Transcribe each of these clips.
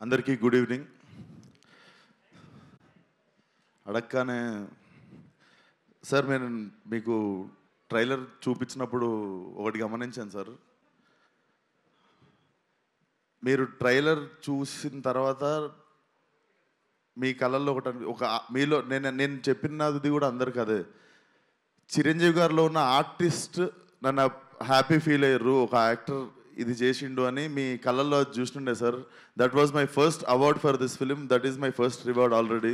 అందరికీ good evening. అడగగానే sir నేను మీకు ట్రైలర్ చూపించినప్పుడు ఒకటి గమనించాను సార్. మీరు ట్రైలర్ చూసిన తర్వాత మీ కళల్లో ఒక మీలో నేను చెప్పినది కూడా అందరికీ అదే, చిరంజీవి గారిలో ఉన్న ఆర్టిస్ట్ నన్ను హ్యాపీ ఫీల్ అయ్యారు, ఒక యాక్టర్ ఇది చేసిండు అని మీ కళ్ళల్లో చూస్తుండే sir. That was my first award for this film. That is my first reward already.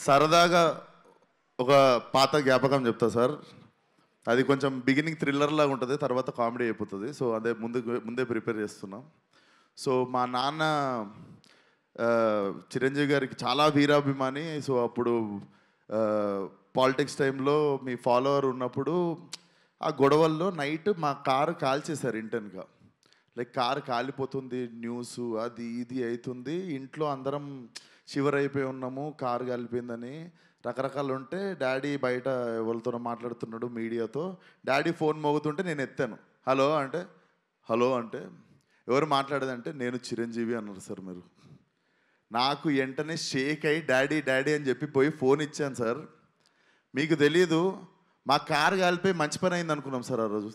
సరదాగా ఒక పాత జ్ఞాపకం చెప్తా సార్. అది కొంచెం బిగినింగ్ థ్రిల్లర్ లాగా ఉంటుంది, తర్వాత కామెడీ అయిపోతుంది. సో అదే ముందే ప్రిపేర్ చేస్తున్నాం. సో మా నాన్న చిరంజీవి గారికి చాలా వీరాభిమాని. సో అప్పుడు పాలిటిక్స్ టైంలో మీ ఫాలోవర్ ఉన్నప్పుడు ఆ గొడవల్లో నైట్ మా కారు కాల్చేశారు ఇంటెన్గా. లైక్ కారు కాలిపోతుంది, న్యూస్ అది ఇది అవుతుంది, ఇంట్లో అందరం షివర్ అయిపోయి ఉన్నాము, కారు కాలిపోయిందని రకరకాలు ఉంటే డాడీ బయట ఎవరితోనో మాట్లాడుతున్నాడు మీడియాతో. డాడీ ఫోన్ మోగుతుంటే నేను ఎత్తాను. హలో అంటే ఎవరు మాట్లాడేదంటే నేను చిరంజీవి అన్నారు సార్. మీరు నాకు వెంటనే షేక్ అయ్యి డాడీ అని చెప్పి పోయి ఫోన్ ఇచ్చాను సార్. మీకు తెలీదు, మా కారు కాలిపోయి మంచి పని అయింది అనుకున్నాం సార్ ఆ రోజు.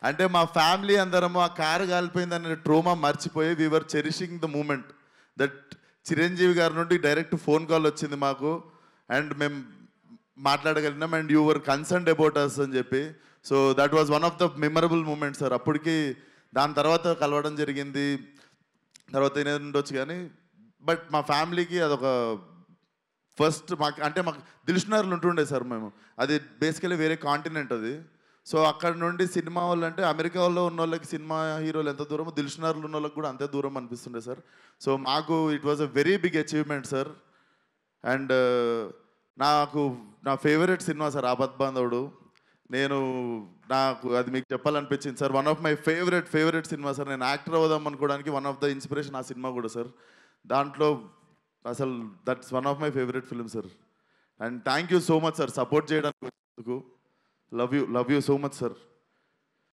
అంటే మా ఫ్యామిలీ అందరము ఆ కారు కాలిపోయిందనే ట్రోమా మర్చిపోయి we are cherishing the moment that Chiranjeevi గారి నుండి డైరెక్ట్ ఫోన్ కాల్ వచ్చింది మాకు, అండ్ మేము మాట్లాడగలిగినాం, and you were concerned about us అని చెప్పి. So that was one of the memorable moment sir. అప్పటికి దాని తర్వాత కలవడం జరిగింది, తర్వాత ఏదైనా ఉండొచ్చు కానీ, బట్ మా ఫ్యామిలీకి అదొక ఫస్ట్. మాకు దిల్షునగర్లో ఉంటుండే సార్ మేము. అది బేసికలీ వేరే కాంటినెంట్ అది. సో అక్కడ నుండి సినిమా వాళ్ళు అంటే అమెరికా వాళ్ళు ఉన్న వాళ్ళకి సినిమా హీరోలు ఎంత దూరమో దిల్షునగర్లో ఉన్న వాళ్ళకి కూడా అంతే దూరం అనిపిస్తుండే సార్. సో మాకు it was a very big achievement sir. And నా favourite cinema sir Aapadbandhavudu. నాకు అది మీకు చెప్పాలనిపించింది sir. One of my favourite cinema sir. నేను యాక్టర్ అవుదాం అనుకోవడానికి వన్ ఆఫ్ ద ఇన్స్పిరేషన్ ఆ సినిమా కూడా సార్. దాంట్లో అసలు that's one of my favourite film sir. And thank you so much sir support చేయడానికి. Love you so much sir.